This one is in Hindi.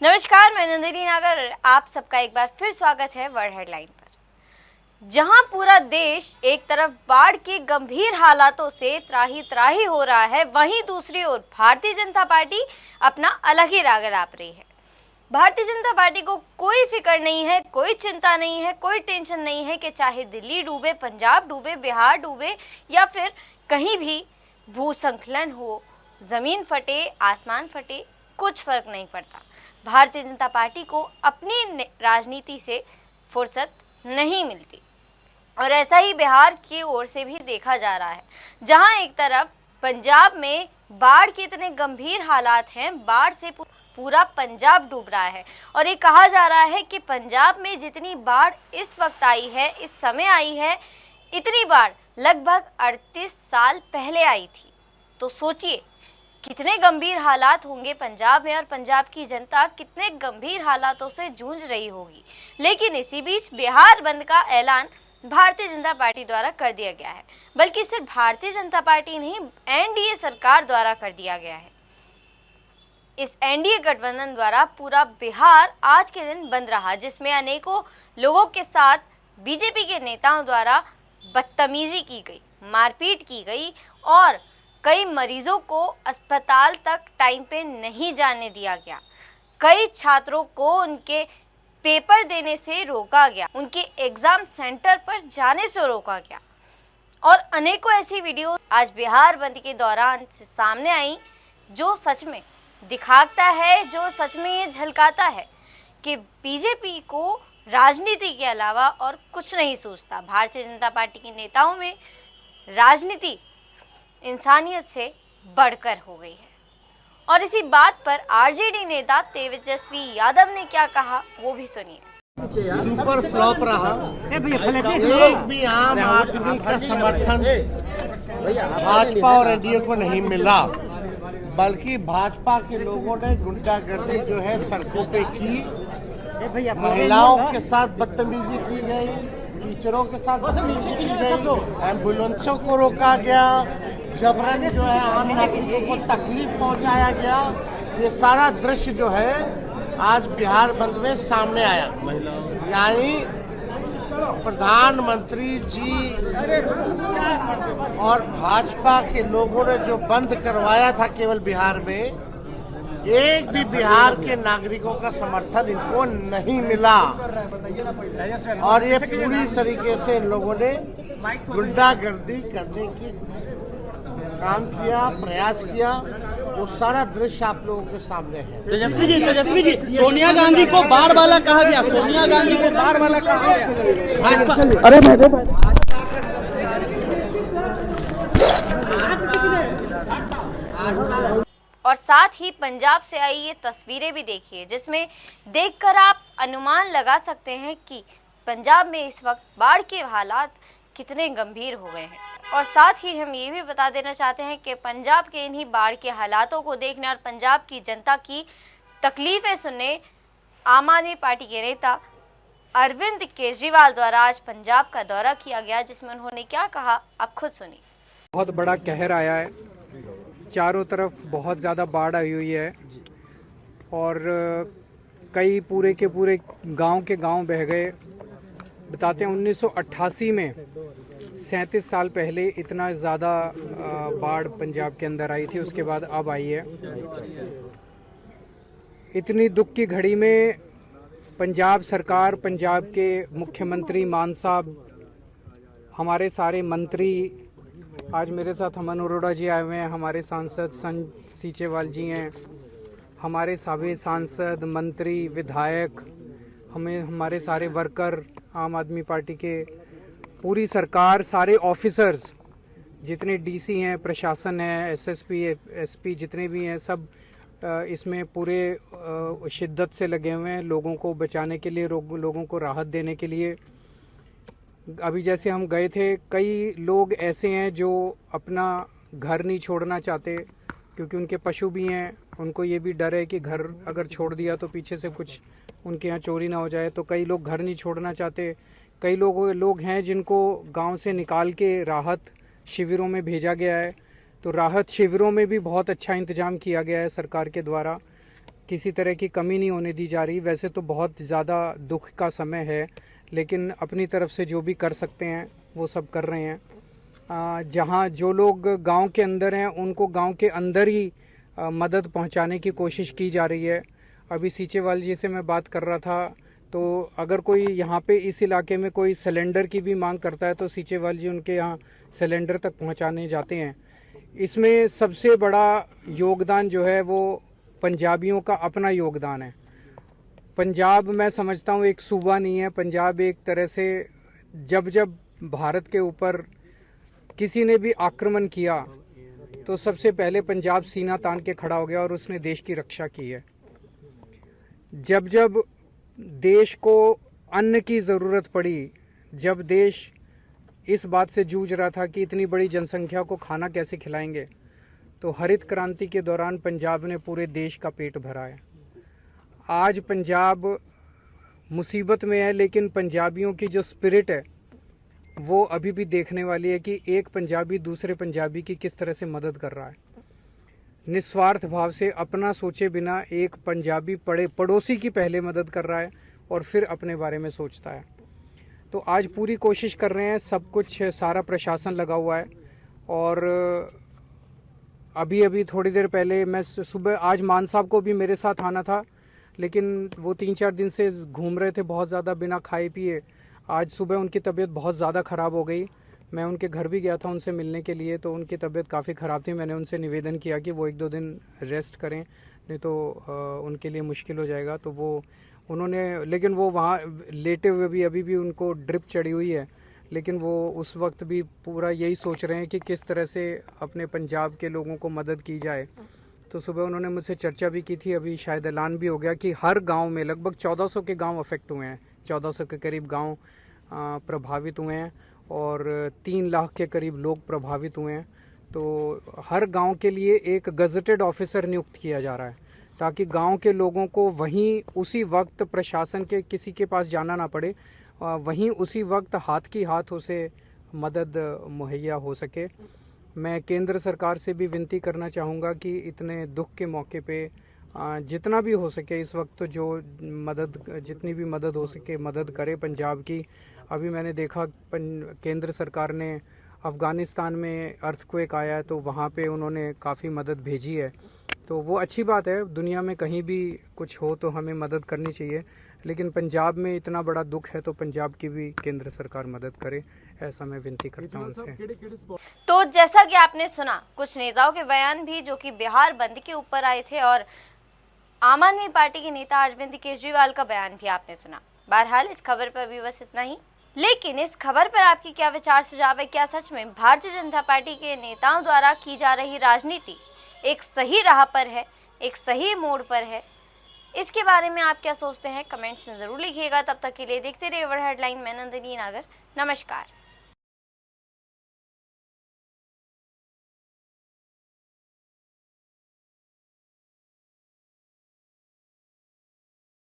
नमस्कार, मैं नंदिनी नागर। आप सबका एक बार फिर स्वागत है वर्ल्ड हेडलाइन पर। जहां पूरा देश एक तरफ बाढ़ के गंभीर हालातों से त्राही त्राही हो रहा है, वहीं दूसरी ओर भारतीय जनता पार्टी अपना अलग ही राग अलाप रही है। भारतीय जनता पार्टी को कोई फिक्र नहीं है, कोई चिंता नहीं है, कोई टेंशन नहीं है कि चाहे दिल्ली डूबे, पंजाब डूबे, बिहार डूबे या फिर कहीं भी भूस्खलन हो, जमीन फटे, आसमान फटे, कुछ फर्क नहीं पड़ता। भारतीय जनता पार्टी को अपनी राजनीति से फुर्सत नहीं मिलती और ऐसा ही बिहार की ओर से भी देखा जा रहा है, जहां एक तरफ पंजाब में बाढ़ के इतने गंभीर हालात हैं, बाढ़ से पूरा पंजाब डूब रहा है और ये कहा जा रहा है कि पंजाब में जितनी बाढ़ इस वक्त आई है, इस समय आई है, इतनी बाढ़ लगभग 38 साल पहले आई थी। तो सोचिए कितने गंभीर हालात होंगे पंजाब में और पंजाब की जनता कितने गंभीर हालातों से जूझ रही होगी। लेकिन इसी बीच बिहार बंद का ऐलान भारतीय जनता पार्टी द्वारा कर दिया गया है, बल्कि सिर्फ भारतीय जनता पार्टी नहीं, एनडीए सरकार द्वारा कर दिया गया है। इस एनडीए गठबंधन द्वारा पूरा बिहार आज के दिन बंद रहा, जिसमें अनेकों लोगों के साथ बीजेपी के नेताओं द्वारा बदतमीजी की गई, मारपीट की गई और कई मरीजों को अस्पताल तक टाइम पे नहीं जाने दिया गया। कई छात्रों को उनके पेपर देने से रोका गया, उनके एग्जाम सेंटर पर जाने से रोका गया और अनेकों ऐसी वीडियो आज बिहार बंद के दौरान सामने आई, जो सच में दिखाता है, जो सच में ये झलकाता है कि बीजेपी को राजनीति के अलावा और कुछ नहीं सूझता। भारतीय जनता पार्टी के नेताओं में राजनीति इंसानियत से बढ़कर हो गई है। और इसी बात पर आरजेडी नेता तेजस्वी यादव ने क्या कहा, वो भी सुनिए। सुपर फ्लॉप रहा, एक भी आम आदमी का समर्थन भाजपा और एनडीए को नहीं मिला, बल्कि भाजपा के लोगों ने गुंडागर्दी जो है सड़कों पे की, महिलाओं के साथ बदतमीजी की गई, टीचरों के साथ बदतमीजी की गई, एम्बुलेंसों को रोका गया, जबरन जो है आम नागरिकों को तकलीफ पहुंचाया गया। ये सारा दृश्य जो है आज बिहार बंद में सामने आया। यानी प्रधानमंत्री जी और भाजपा के लोगों ने जो बंद करवाया था केवल बिहार में, एक भी बिहार के नागरिकों का समर्थन इनको नहीं मिला और ये पूरी तरीके से लोगों ने गुंडागर्दी करने की काम किया, प्रयास किया। वो सारा दृश्य आप लोगों के सामने है। तेजस्वी जी, सोनिया गांधी को बाढ़ वाला कहा गया, सोनिया गांधी को बाढ़ वाला कहा गया। अरे और साथ ही पंजाब से आई ये तस्वीरें भी देखिए, जिसमें देखकर आप अनुमान लगा सकते हैं कि पंजाब में इस वक्त बाढ़ के हालात कितने गंभीर हो गए हैं। और साथ ही हम ये भी बता देना चाहते हैं कि पंजाब के इन्हीं बाढ़ के हालातों को देखने और पंजाब की जनता की तकलीफें सुनने आम आदमी पार्टी के नेता अरविंद केजरीवाल द्वारा आज पंजाब का दौरा किया गया, जिसमें उन्होंने क्या कहा, आप खुद सुनिए। बहुत बड़ा कहर आया है, चारों तरफ बहुत ज़्यादा बाढ़ आई हुई है और कई पूरे के पूरे गांव के गांव बह गए। बताते हैं 1988 में 37 साल पहले इतना ज़्यादा बाढ़ पंजाब के अंदर आई थी, उसके बाद अब आई है। इतनी दुख की घड़ी में पंजाब सरकार, पंजाब के मुख्यमंत्री मान साहब, हमारे सारे मंत्री, आज मेरे साथ अमन अरोड़ा जी आए हुए हैं, हमारे सांसद संत सीचेवाल जी हैं, हमारे सभी सांसद, मंत्री, विधायक, हमारे सारे वर्कर, आम आदमी पार्टी के पूरी सरकार, सारे ऑफिसर्स, जितने डीसी हैं, प्रशासन है, एसएसपी, एसपी जितने भी हैं, सब इसमें पूरे शिद्दत से लगे हुए हैं लोगों को बचाने के लिए, लोगों को राहत देने के लिए। अभी जैसे हम गए थे, कई लोग ऐसे हैं जो अपना घर नहीं छोड़ना चाहते क्योंकि उनके पशु भी हैं, उनको ये भी डर है कि घर अगर छोड़ दिया तो पीछे से कुछ उनके यहाँ चोरी ना हो जाए, तो कई लोग घर नहीं छोड़ना चाहते। कई लोग हैं जिनको गांव से निकाल के राहत शिविरों में भेजा गया है, तो राहत शिविरों में भी बहुत अच्छा इंतजाम किया गया है सरकार के द्वारा किसी तरह की कमी नहीं होने दी जा रही। वैसे तो बहुत ज़्यादा दुख का समय है, लेकिन अपनी तरफ से जो भी कर सकते हैं वो सब कर रहे हैं। जहाँ जो लोग गांव के अंदर हैं उनको गांव के अंदर ही मदद पहुंचाने की कोशिश की जा रही है। अभी सीचेवाल जी से मैं बात कर रहा था, तो अगर कोई यहाँ पे इस इलाके में कोई सिलेंडर की भी मांग करता है तो सीचेवाल जी उनके यहाँ सिलेंडर तक पहुँचाने जाते हैं। इसमें सबसे बड़ा योगदान जो है वो पंजाबियों का अपना योगदान है। पंजाब मैं समझता हूँ एक सूबा नहीं है। पंजाब एक तरह से जब जब भारत के ऊपर किसी ने भी आक्रमण किया तो सबसे पहले पंजाब सीना तान के खड़ा हो गया और उसने देश की रक्षा की है। जब जब देश को अन्न की ज़रूरत पड़ी, जब देश इस बात से जूझ रहा था कि इतनी बड़ी जनसंख्या को खाना कैसे खिलाएंगे, तो हरित क्रांति के दौरान पंजाब ने पूरे देश का पेट भरा है। आज पंजाब मुसीबत में है, लेकिन पंजाबियों की जो स्पिरिट है वो अभी भी देखने वाली है कि एक पंजाबी दूसरे पंजाबी की किस तरह से मदद कर रहा है। निस्वार्थ भाव से अपना सोचे बिना एक पंजाबी पड़ोसी की पहले मदद कर रहा है और फिर अपने बारे में सोचता है। तो आज पूरी कोशिश कर रहे हैं, सब कुछ सारा प्रशासन लगा हुआ है। और अभी थोड़ी देर पहले मैं सुबह, आज मान साहब को भी मेरे साथ आना था, लेकिन वो 3-4 दिन से घूम रहे थे बहुत ज़्यादा बिना खाए पिए। आज सुबह उनकी तबीयत बहुत ज़्यादा ख़राब हो गई। मैं उनके घर भी गया था उनसे मिलने के लिए, तो उनकी तबीयत काफ़ी ख़राब थी। मैंने उनसे निवेदन किया कि वो 1-2 दिन रेस्ट करें, नहीं तो उनके लिए मुश्किल हो जाएगा। तो वो उन्होंने, लेकिन वो वहाँ लेटे हुए भी अभी भी उनको ड्रिप चढ़ी हुई है, लेकिन वो उस वक्त भी पूरा यही सोच रहे हैं कि किस तरह से अपने पंजाब के लोगों को मदद की जाए। तो सुबह उन्होंने मुझसे चर्चा भी की थी, अभी शायद ऐलान भी हो गया कि हर गांव में लगभग 1400 के गांव अफेक्ट हुए हैं, 1400 के करीब गांव प्रभावित हुए हैं और 3 लाख के करीब लोग प्रभावित हुए हैं। तो हर गांव के लिए एक गज़ेटेड ऑफिसर नियुक्त किया जा रहा है, ताकि गांव के लोगों को वहीं उसी वक्त प्रशासन के किसी के पास जाना ना पड़े, वहीं उसी वक्त हाथ की हाथ उसे मदद मुहैया हो सके। मैं केंद्र सरकार से भी विनती करना चाहूँगा कि इतने दुख के मौके पे जितना भी हो सके इस वक्त जो जितनी भी मदद हो सके मदद करे पंजाब की। अभी मैंने देखा केंद्र सरकार ने अफ़गानिस्तान में अर्थक्वेक आया है तो वहाँ पे उन्होंने काफ़ी मदद भेजी है, तो वो अच्छी बात है। दुनिया में कहीं भी कुछ हो तो हमें मदद करनी चाहिए, लेकिन पंजाब में इतना बड़ा दुख है तो पंजाब की भी केंद्र सरकार मदद करे, ऐसा मैं विनती करता हूँ उनसे। तो जैसा कि आपने सुना कुछ नेताओं के बयान भी जो कि बिहार बंद के ऊपर आए थे, और आम आदमी पार्टी के नेता अरविंद केजरीवाल का बयान भी आपने सुना। बहरहाल इस खबर पर भी बस इतना ही, लेकिन इस खबर पर आपकी क्या विचार सुझाव है? क्या सच में भारतीय जनता पार्टी के नेताओं द्वारा की जा रही राजनीति एक सही राह पर है, एक सही मोड़ पर है? इसके बारे में आप क्या सोचते हैं? कमेंट्स में जरूर लिखिएगा। तब तक के लिए देखते रहिए वर्ल्ड हेडलाइन। मैं नंदिनी नागर, नमस्कार।